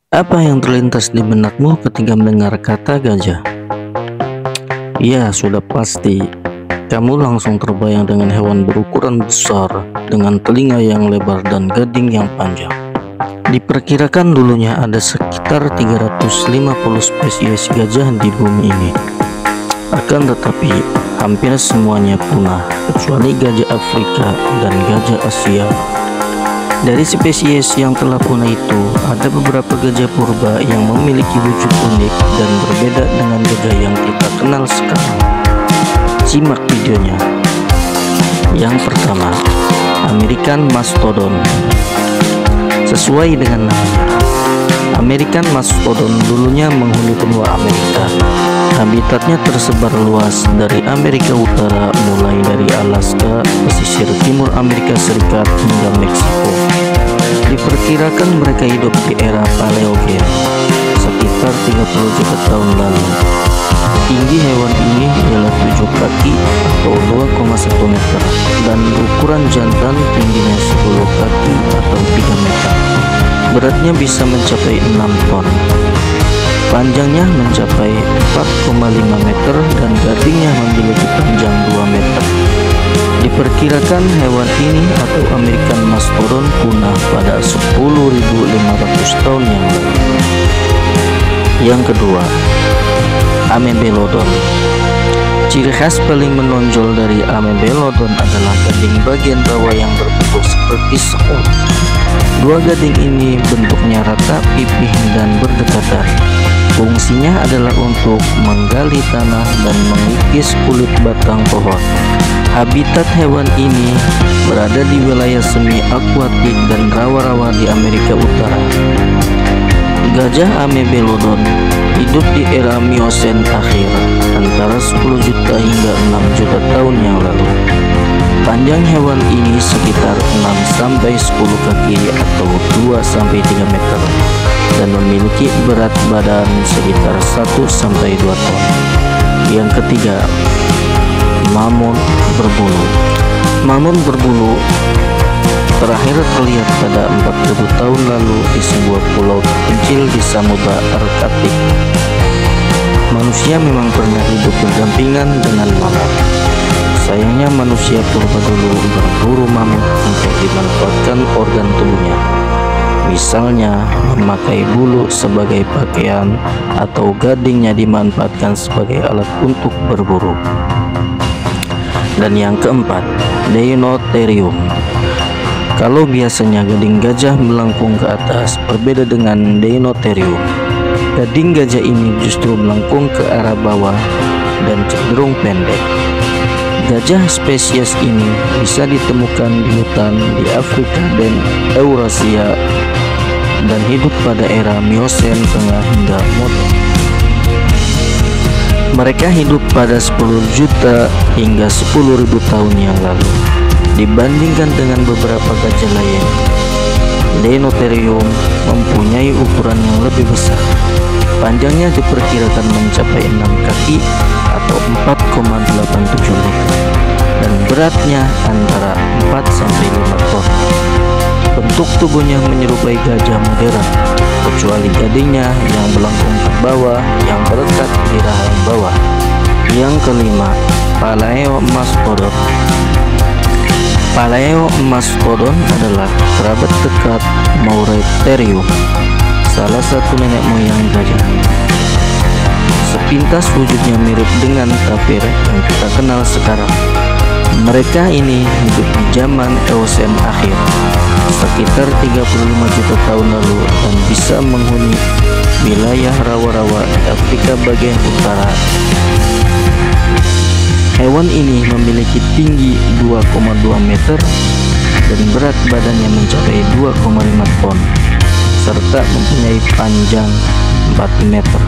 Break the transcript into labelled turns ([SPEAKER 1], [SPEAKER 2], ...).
[SPEAKER 1] Apa yang terlintas di benakmu ketika mendengar kata gajah? Ya, sudah pasti. Kamu langsung terbayang dengan hewan berukuran besar, dengan telinga yang lebar dan gading yang panjang. Diperkirakan dulunya ada sekitar 350 spesies gajah di bumi ini. Akan tetapi, hampir semuanya punah, kecuali gajah Afrika dan gajah Asia. Dari spesies yang telah punah itu, ada beberapa gajah purba yang memiliki wujud unik dan berbeda dengan gajah yang kita kenal sekarang. Simak videonya. Yang pertama, American Mastodon. Sesuai dengan namanya, American Mastodon dulunya menghuni benua Amerika. Habitatnya tersebar luas dari Amerika Utara, mulai dari Alaska, pesisir timur Amerika Serikat hingga Meksiko. Diperkirakan mereka hidup di era Paleogen, sekitar 30 juta tahun lalu. Tinggi hewan ini adalah 7 kaki atau 2,1 meter, dan ukuran jantan tingginya 10 kaki atau 3 meter. Beratnya bisa mencapai 6 ton. Panjangnya mencapai 4,5 meter dan gadingnya memiliki panjang 2 meter. Diperkirakan hewan ini atau American Mastodon punah pada 10.500 tahun yang lalu. Yang kedua, Amebelodon. Ciri khas paling menonjol dari Amebelodon adalah gading bagian bawah yang berbentuk seperti sekul. Dua gading ini bentuknya rata, pipih, dan berdekatan. Fungsinya adalah untuk menggali tanah dan mengikis kulit batang pohon. Habitat hewan ini berada di wilayah semi akuatik dan rawa-rawa di Amerika Utara. Gajah Amebelodon hidup di era Miosen akhir, antara 10 juta hingga 6 juta tahun yang lalu. Panjang hewan ini sekitar 6-10 kaki atau 2-3 meter dan memiliki berat badan sekitar 1-2 ton. Yang ketiga, Mamut berbulu. Mamut berbulu terakhir terlihat pada 4000 tahun lalu di sebuah pulau kecil di Samudra Arktik. Manusia memang pernah hidup berdampingan dengan mamut. Sayangnya manusia purba dulu berburu mamut untuk dimanfaatkan organ tubuhnya. Misalnya memakai bulu sebagai pakaian atau gadingnya dimanfaatkan sebagai alat untuk berburu. Dan yang keempat, Deinotherium. Kalau biasanya gading gajah melengkung ke atas, berbeda dengan Deinotherium. Gading gajah ini justru melengkung ke arah bawah dan cenderung pendek. Gajah spesies ini bisa ditemukan di hutan di Afrika dan Eurasia dan hidup pada era Miosen tengah hingga modern. Mereka hidup pada 10 juta hingga 10.000 tahun yang lalu. Dibandingkan dengan beberapa gajah lain, Deinotherium mempunyai ukuran yang lebih besar. Panjangnya diperkirakan mencapai 6 kaki atau 4,87 meter dan beratnya antara 4-5 ton. Bentuk tubuhnya menyerupai gajah modern, kecuali gadingnya yang melengkung ke bawah yang berlekat di rahang bawah. Yang kelima, Palaeomastodon. Palaeomastodon adalah kerabat dekat Maureterium, salah satu nenek moyang gajah. Sepintas wujudnya mirip dengan tapir yang kita kenal sekarang. Mereka ini hidup di zaman Eosen akhir, sekitar 35 juta tahun lalu, dan bisa menghuni wilayah rawa-rawa di Afrika bagian utara. Hewan ini memiliki tinggi 2,2 meter dan berat badannya mencapai 2,5 ton serta mempunyai panjang 4 meter.